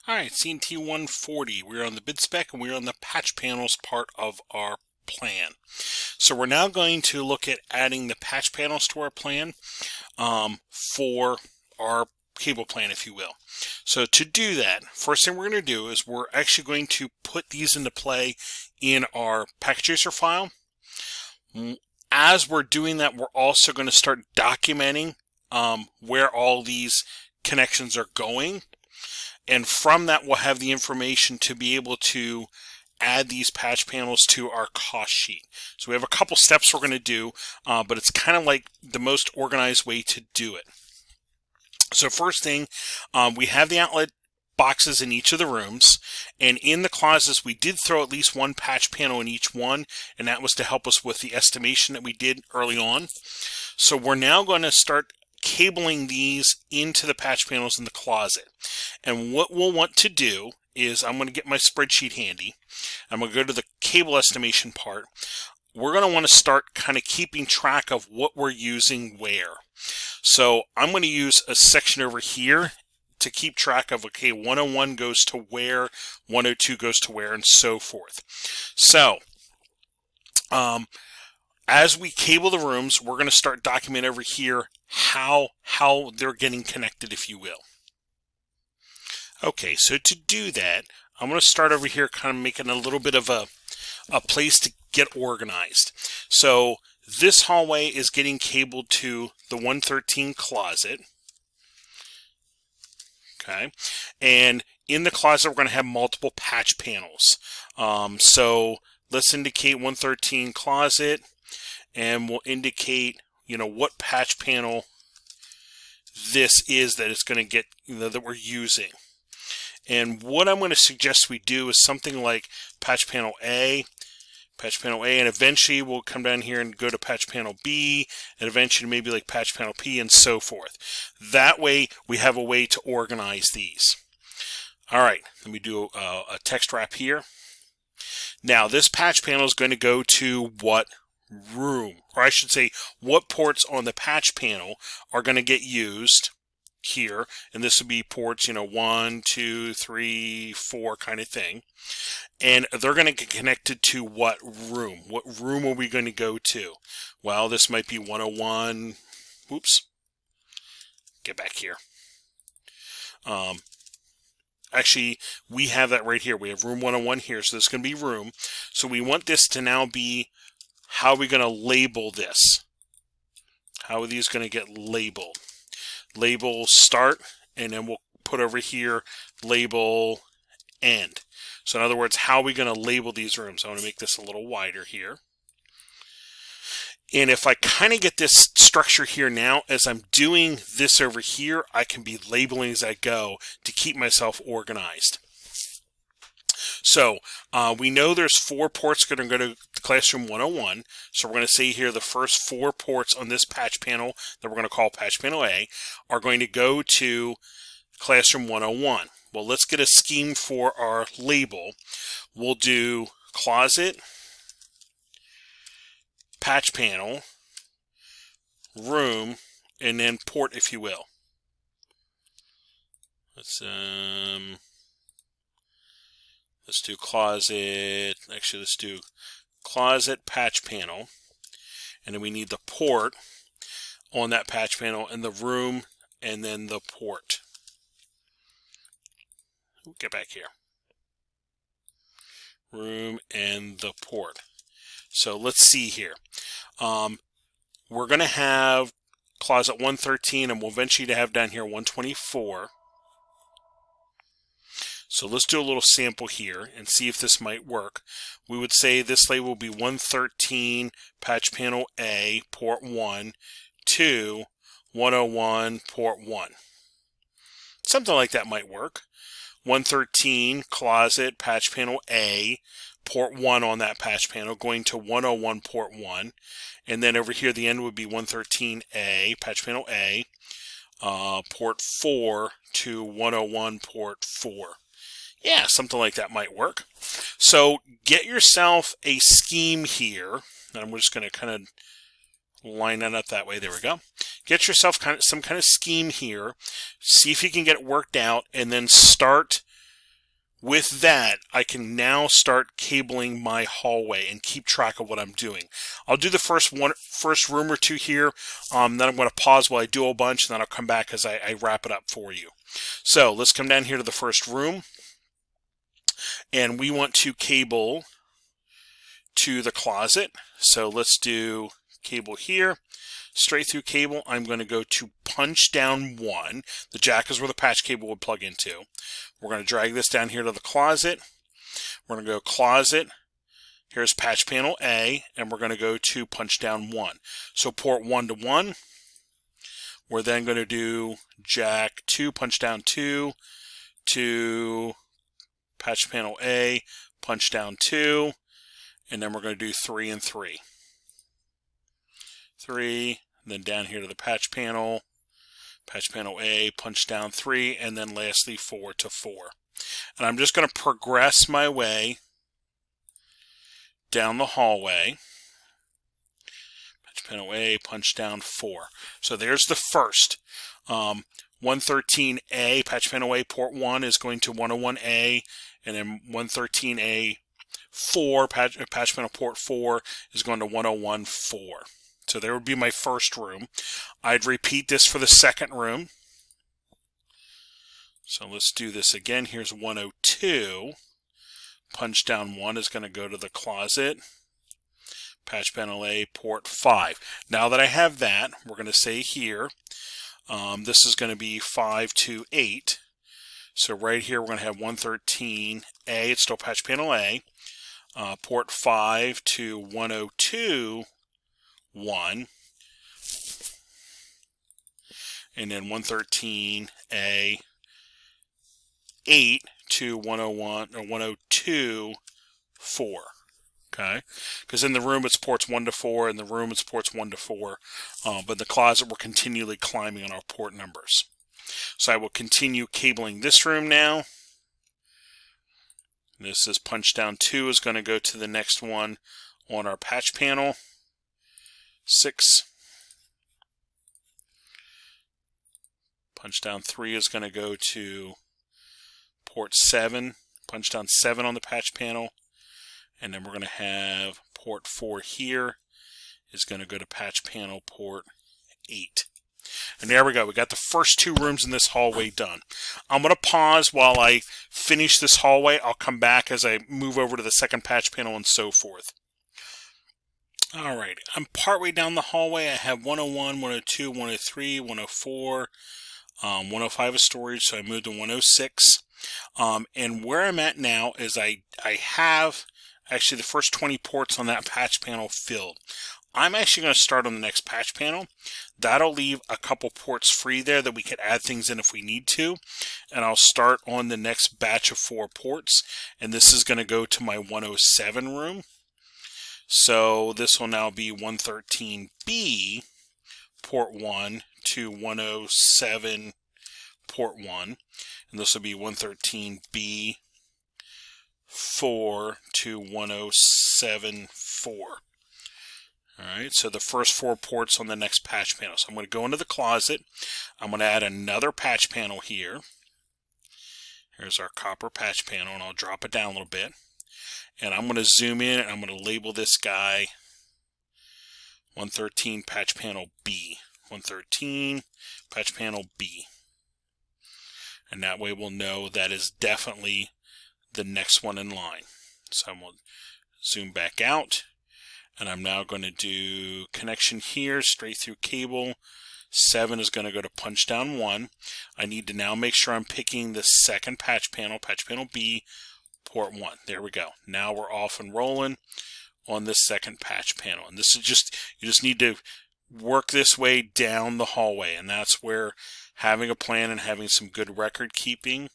Alright, CNT140. We're on the bid spec and we're on the patch panels part of our plan. So we're now going to look at adding the patch panels to our plan for our cable plan, if you will. So to do that, first thing we're going to do is we're actually going to put these into play in our packet tracer file. As we're doing that, we're also going to start documenting where all these connections are going. And from that, we'll have the information to be able to add these patch panels to our cost sheet. So we have a couple steps we're going to do, but it's kind of like the most organized way to do it. So first thing, we have the outlet boxes in each of the rooms, and in the closets we did throw at least one patch panel in each one, and that was to help us with the estimation that we did early on. So we're now going to start cabling these into the patch panels in the closet. And what we'll want to do is, I'm going to get my spreadsheet handy. I'm going to go to the cable estimation part. We're going to want to start kind of keeping track of what we're using where. So I'm going to use a section over here to keep track of, okay, 101 goes to where, 102 goes to where, and so forth. So as we cable the rooms, we're going to start documenting over here how they're getting connected, if you will. Okay, so to do that, I'm going to start over here kind of making a little bit of a place to get organized. So this hallway is getting cabled to the 113 closet. Okay, and in the closet we're going to have multiple patch panels. So let's indicate 113 closet, and we'll indicate, what patch panel this is that it's going to get, that we're using. And what I'm going to suggest we do is something like patch panel A, and eventually we'll come down here and go to patch panel B, and eventually maybe like patch panel P, and so forth. That way we have a way to organize these. All right, let me do a text wrap here. Now this patch panel is going to go to what room, or I should say what ports on the patch panel are going to get used here, and this would be ports 1, 2, 3, 4 kind of thing, and they're going to get connected to what room. What room are we going to go to? Well, this might be 101. Oops, get back here. Actually, we have that right here. We have room 101 here, so this is going to be room. So we want this to now be, how are we going to label this? How are these going to get labeled? Label start, and then we'll put over here label end. So in other words, how are we going to label these rooms? I want to make this a little wider here. And if I kind of get this structure here now, as I'm doing this over here, I can be labeling as I go to keep myself organized. So we know there's 4 ports that are going to go to classroom 101. So we're going to say here the first 4 ports on this patch panel that we're going to call patch panel A are going to go to classroom 101. Well, let's get a scheme for our label. We'll do closet, patch panel, room, and then port, if you will. Let's do closet. Actually, let's do closet patch panel, and then we need the port on that patch panel, and the room, and then the port. Get back here. Room and the port. So let's see here. We're going to have closet 113, and we'll eventually have down here 124. So let's do a little sample here and see if this might work. We would say this label will be 113 patch panel A, port 1, to 101, port 1. Something like that might work. 113 closet patch panel A, port 1 on that patch panel, going to 101 port 1, and then over here the end would be 113A, patch panel A, port 4 to 101 port 4. Yeah, something like that might work. So get yourself a scheme here, and I'm just going to kind of line that up that way. There we go. Get yourself some kind of scheme here. See if you can get it worked out, and then start with that, I can now start cabling my hallway and keep track of what I'm doing. I'll do the first room or two here, then I'm going to pause while I do a bunch, and then I'll come back as I wrap it up for you. So let's come down here to the first room, and we want to cable to the closet. So let's do cable here. Straight through cable, I'm going to go to punch down 1. The jack is where the patch cable would plug into. We're going to drag this down here to the closet. We're going to go closet. Here's patch panel A, and we're going to go to punch down 1. So port 1 to 1. We're then going to do jack 2, punch down 2 to patch panel A, punch down 2, and then we're going to do 3 and 3. 3, then down here to the patch panel A, punch down 3, and then lastly 4 to 4. And I'm just going to progress my way down the hallway. Patch panel A, punch down 4. So there's the first. 113A, patch panel A, port 1 is going to 101A, and then 113A 4, patch panel port 4 is going to 101.4. So there would be my first room. I'd repeat this for the second room. So let's do this again. Here's 102. Punch down 1 is going to go to the closet. Patch panel A, port 5. Now that I have that, we're going to say here, this is going to be 5 to 8. So right here, we're going to have 113A. It's still patch panel A. Port 5 to 102. 1, and then 113A 8 to 101 or 102 4. Okay, because in the room it's ports 1 to 4, in the room it's ports 1 to 4, but in the closet we're continually climbing on our port numbers. So I will continue cabling this room now. This is punch down 2 is going to go to the next one on our patch panel. 6. Punch down 3 is going to go to port 7. Punch down 7 on the patch panel. And then we're going to have port 4 here is going to go to patch panel port 8. And there we go. We got the first 2 rooms in this hallway done. I'm going to pause while I finish this hallway. I'll come back as I move over to the second patch panel and so forth. Alright, I'm partway down the hallway. I have 101, 102, 103, 104, 105 is storage, so I moved to 106. And where I'm at now is I have actually the first 20 ports on that patch panel filled. I'm actually going to start on the next patch panel. That'll leave a couple ports free there that we could add things in if we need to. And I'll start on the next batch of 4 ports. And this is going to go to my 107 room. So this will now be 113B port 1 to 107 port 1. And this will be 113B 4 to 107 4. Alright, so the first 4 ports on the next patch panel. So I'm going to go into the closet. I'm going to add another patch panel here. Here's our copper patch panel, and I'll drop it down a little bit. And I'm going to zoom in, and I'm going to label this guy 113 patch panel B. 113 patch panel B. And that way we'll know that is definitely the next one in line. So I'm going to zoom back out. And I'm now going to do connection here, straight through cable. 7 is going to go to punch down 1. I need to now make sure I'm picking the second patch panel B, port 1. There we go. Now we're off and rolling on this second patch panel. And this is just, you just need to work this way down the hallway. And that's where having a plan and having some good record keeping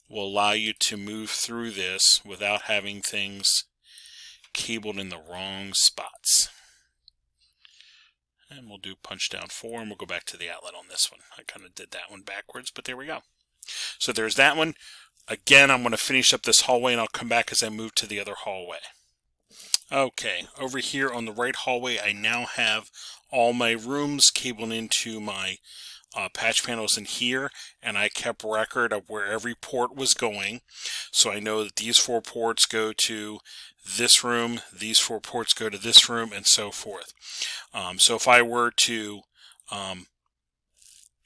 will allow you to move through this without having things cabled in the wrong spots. And we'll do punch down 4, and we'll go back to the outlet on this one. I kind of did that one backwards, but there we go. So there's that one. Again, I'm going to finish up this hallway, and I'll come back as I move to the other hallway. Okay, over here on the right hallway, I now have all my rooms cabled into my patch panels in here, and I kept record of where every port was going. So I know that these 4 ports go to this room, these 4 ports go to this room, and so forth. So if I were to,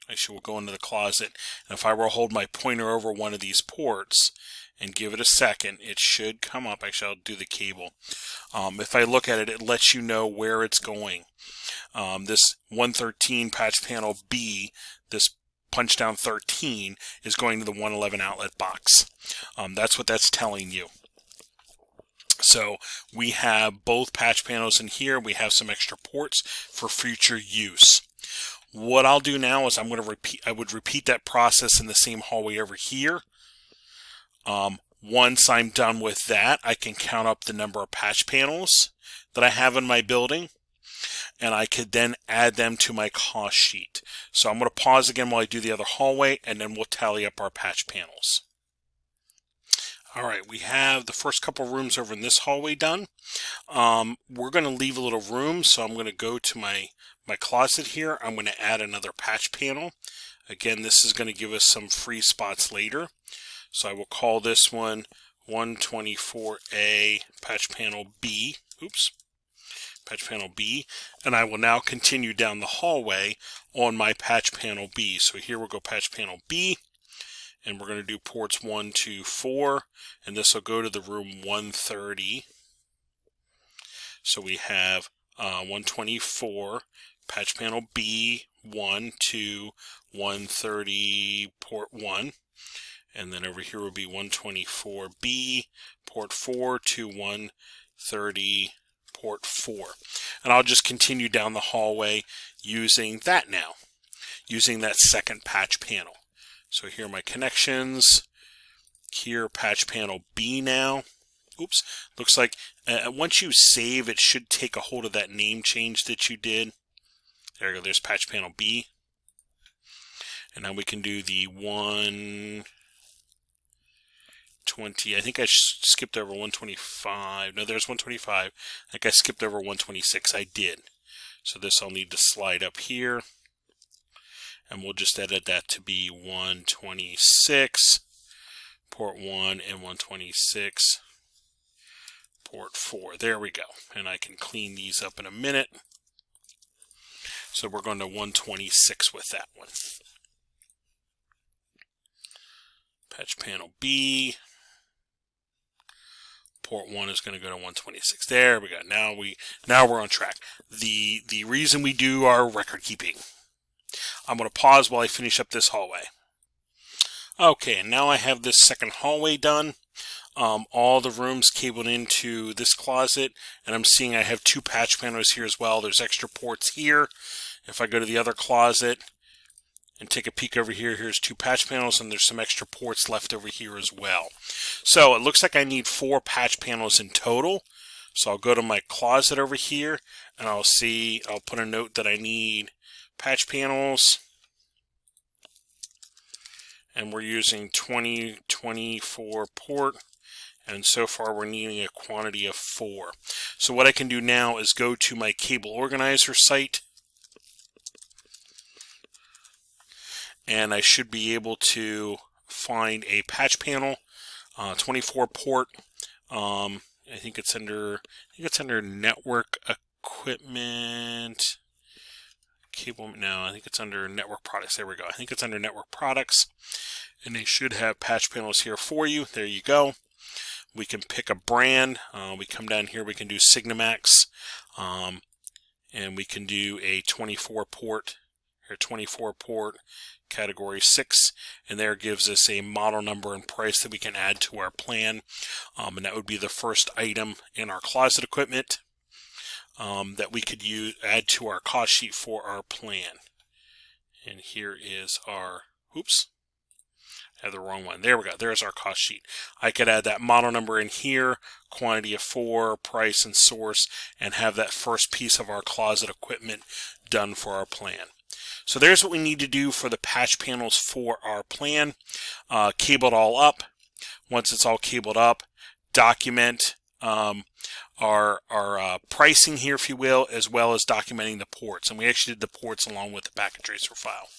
actually we'll go into the closet, and if I were to hold my pointer over one of these ports and give it a second, it should come up. Actually, I'll do the cable. If I look at it, it lets you know where it's going. This 113 patch panel B, this punch down 13, is going to the 111 outlet box. That's what that's telling you. So we have both patch panels in here. We have some extra ports for future use. What I'll do now is I would repeat that process in the same hallway over here. Once I'm done with that, I can count up the number of patch panels that I have in my building, and I could then add them to my cost sheet. So I'm going to pause again while I do the other hallway, and then we'll tally up our patch panels. All right, we have the first couple rooms over in this hallway done. We're going to leave a little room, so I'm going to go to my closet here. I'm going to add another patch panel. Again, this is going to give us some free spots later. So I will call this one 124A patch panel B. Oops. Patch panel B. And I will now continue down the hallway on my patch panel B. So here we'll go patch panel B. And we're going to do ports 1, 2, 4. And this will go to the room 130. So we have 124 patch panel B, 1, 2, 130, port 1. And then over here will be 124B, port 4 to 130, port 4. And I'll just continue down the hallway using that now, using that second patch panel. So here are my connections. Here, patch panel B now. Oops, looks like once you save, it should take a hold of that name change that you did. There we go, there's patch panel B. And now we can do the 120, I think I skipped over 125. No, there's 125. I think I skipped over 126. I did. So this I'll need to slide up here. And we'll just edit that to be 126, port 1, and 126, port 4. There we go. And I can clean these up in a minute. So we're going to 126 with that one. Patch panel B. Port 1 is going to go to 126. There we go. Now we're on track. The reason we do our record keeping. I'm going to pause while I finish up this hallway. Okay, and now I have this second hallway done. All the rooms cabled into this closet, and I'm seeing I have 2 patch panels here as well. There's extra ports here. If I go to the other closet and take a peek over here, here's 2 patch panels, and there's some extra ports left over here as well. So it looks like I need 4 patch panels in total. So I'll go to my closet over here, and I'll put a note that I need patch panels, and we're using 2024 port, and so far we're needing a quantity of 4. So what I can do now is go to my cable organizer site, and I should be able to find a patch panel, 24 port. I think it's under network equipment. Cable, no, I think it's under network products. There we go. I think it's under network products, and they should have patch panels here for you. There you go. We can pick a brand. We come down here, we can do Signamax, and we can do a 24 port, or 24 port category 6, and there gives us a model number and price that we can add to our plan, and that would be the first item in our closet equipment. That we could add to our cost sheet for our plan. And here is our, oops, I have the wrong one. There we go. There's our cost sheet. I could add that model number in here, quantity of 4, price and source, and have that first piece of our closet equipment done for our plan. So there's what we need to do for the patch panels for our plan. Cable it all up. Once it's all cabled up, document our pricing here, if you will, as well as documenting the ports. And we actually did the ports along with the packet tracer file.